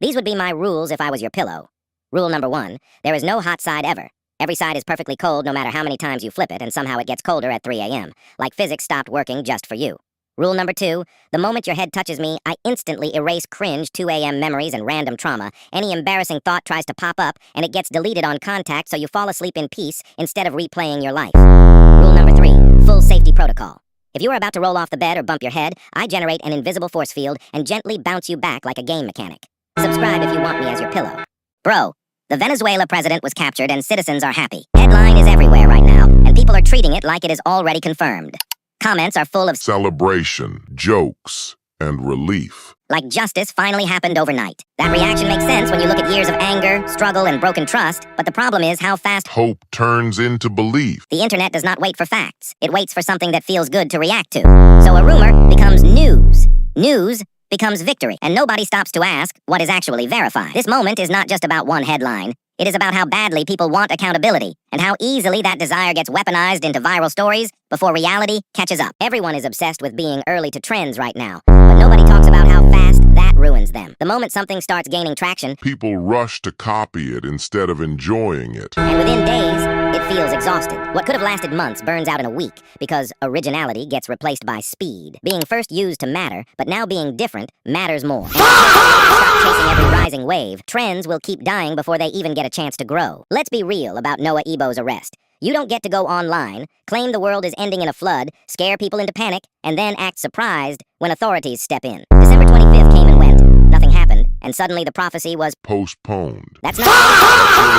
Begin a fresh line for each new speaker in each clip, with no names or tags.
These would be my rules if I was your pillow. Rule number 1, there is no hot side ever. Every side is perfectly cold no matter how many times you flip it, and somehow it gets colder at 3 a.m., like physics stopped working just for you. Rule number 2, the moment your head touches me, I instantly erase cringe 2 a.m. memories and random trauma. Any embarrassing thought tries to pop up, and it gets deleted on contact so you fall asleep in peace instead of replaying your life. Rule number 3, full safety protocol. If you are about to roll off the bed or bump your head, I generate an invisible force field and gently bounce you back like a game mechanic. Subscribe if you want me as your pillow. Bro, the Venezuela president was captured and citizens are happy. Headline is everywhere right now, and people are treating it like it is already confirmed. Comments are full of
celebration, jokes, and relief.
Like justice finally happened overnight. That reaction makes sense when you look at years of anger, struggle, and broken trust, but the problem is how fast
hope turns into belief.
The internet does not wait for facts. It waits for something that feels good to react to. So a rumor becomes news. News becomes victory, and nobody stops to ask what is actually verified. This moment is not just about one headline. It is about how badly people want accountability, and how easily that desire gets weaponized into viral stories before reality catches up. Everyone is obsessed with being early to trends right now, but nobody talks about how fast that ruins them. The moment something starts gaining traction,
people rush to copy it instead of enjoying it.
And within days, it feels exhausted. What could have lasted months burns out in a week, because originality gets replaced by speed. Being first used to matter, but now being different matters more. And stop chasing every rising wave. Trends will keep dying before they even get a chance to grow. Let's be real about Noah Ebo's arrest. You don't get to go online, claim the world is ending in a flood, scare people into panic, and then act surprised when authorities step in. December 25th came and went, nothing happened, and suddenly the prophecy was
postponed.
That's not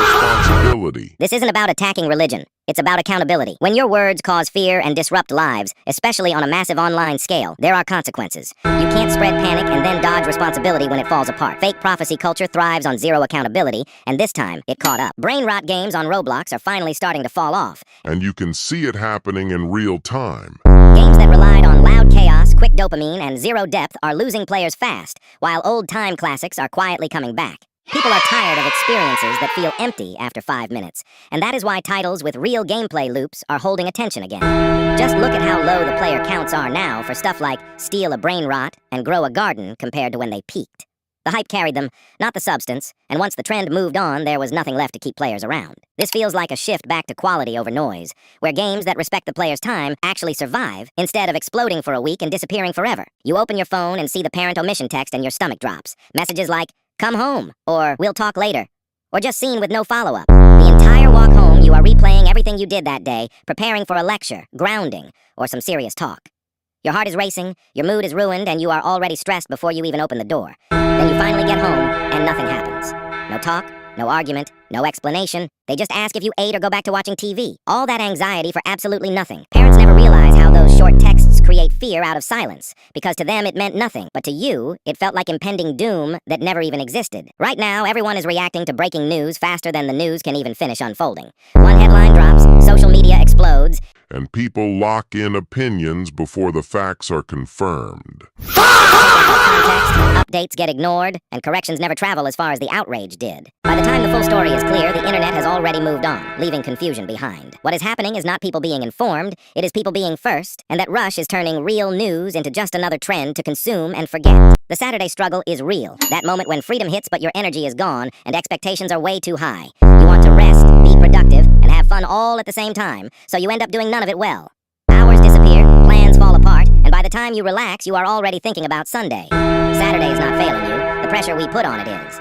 responsibility.
This isn't about attacking religion. It's about accountability. When your words cause fear and disrupt lives, especially on a massive online scale, there are consequences. You can't spread panic and then dodge responsibility when it falls apart. Fake prophecy culture thrives on zero accountability, and this time, it caught up. Brain rot games on Roblox are finally starting to fall off.
And you can see it happening in real time.
Games that relied on loud chaos, quick dopamine, and zero depth are losing players fast, while old-time classics are quietly coming back. People are tired of experiences that feel empty after 5 minutes, and that is why titles with real gameplay loops are holding attention again. Just look at how low the player counts are now for stuff like steal a brain rot and grow a garden compared to when they peaked. The hype carried them, not the substance, and once the trend moved on, there was nothing left to keep players around. This feels like a shift back to quality over noise, where games that respect the player's time actually survive, instead of exploding for a week and disappearing forever. You open your phone and see the parent omission text and your stomach drops. Messages like, "Come home," or "We'll talk later," or just seen with no follow-up. The entire walk home, you are replaying everything you did that day, preparing for a lecture, grounding, or some serious talk. Your heart is racing, your mood is ruined, and you are already stressed before you even open the door. Then you finally get home, and nothing happens. No talk, no argument, no explanation. They just ask if you ate or go back to watching TV. All that anxiety for absolutely nothing. Parents never realize how those short texts create fear out of silence, because to them it meant nothing, but to you, it felt like impending doom that never even existed. Right now, everyone is reacting to breaking news faster than the news can even finish unfolding. One headline drops, social media explodes,
and people lock in opinions before the facts are confirmed.
Context, updates get ignored, and corrections never travel as far as the outrage did. By the time the full story is clear, the internet has already moved on, leaving confusion behind. What is happening is not people being informed, it is people being first, and that rush is turning real news into just another trend to consume and forget. The Saturday struggle is real. That moment when freedom hits but your energy is gone, and expectations are way too high. You want to rest, be productive, and have fun all at the same time, so you end up doing none of it well. Hours disappear, plans fall apart, and by the time you relax, you are already thinking about Sunday. Saturday is not failing you. The pressure we put on it is.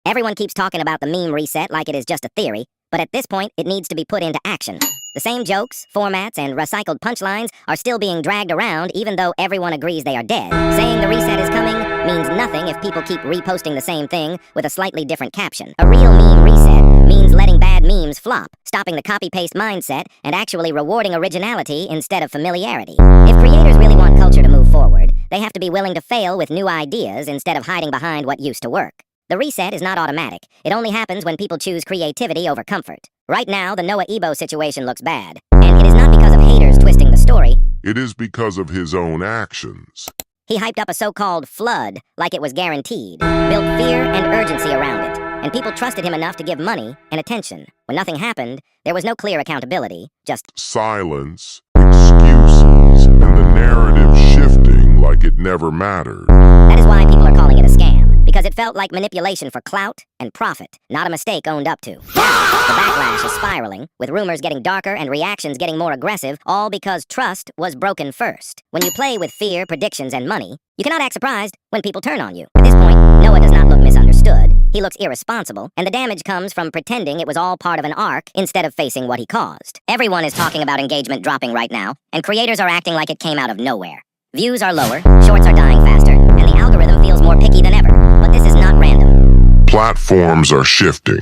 Everyone keeps talking about the meme reset like it is just a theory, but at this point, it needs to be put into action. The same jokes, formats, and recycled punchlines are still being dragged around even though everyone agrees they are dead. Saying the reset is coming means nothing if people keep reposting the same thing with a slightly different caption. A real meme reset means letting bad memes flop, stopping the copy-paste mindset, and actually rewarding originality instead of familiarity. If creators really want culture to move forward, they have to be willing to fail with new ideas instead of hiding behind what used to work. The reset is not automatic. It only happens when people choose creativity over comfort. Right now, the Noah Ebo situation looks bad. And it is not because of haters twisting the story.
It is because of his own actions.
He hyped up a so-called flood like it was guaranteed, built fear and urgency around it, and people trusted him enough to give money and attention. When nothing happened, there was no clear accountability, just
silence, excuses, and the narrative shifting like it never mattered.
That is why people are calling it a scam, because because it felt like manipulation for clout and profit, not a mistake owned up to. Now, the backlash is spiraling, with rumors getting darker and reactions getting more aggressive, all because trust was broken first. When you play with fear, predictions, and money, you cannot act surprised when people turn on you. At this point, Noah does not look misunderstood. He looks irresponsible, and the damage comes from pretending it was all part of an arc instead of facing what he caused. Everyone is talking about engagement dropping right now, and creators are acting like it came out of nowhere. Views are lower, shorts are dying faster, and the algorithm feels more picky than ever. But this is not random.
Platforms are shifting,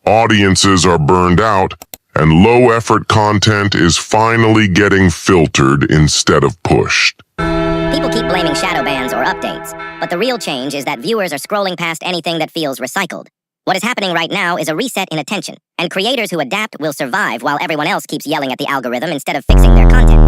audiences are burned out, and low-effort content is finally getting filtered instead of pushed.
People keep blaming shadow bans or updates, but the real change is that viewers are scrolling past anything that feels recycled. What is happening right now is a reset in attention, and creators who adapt will survive while everyone else keeps yelling at the algorithm instead of fixing their content.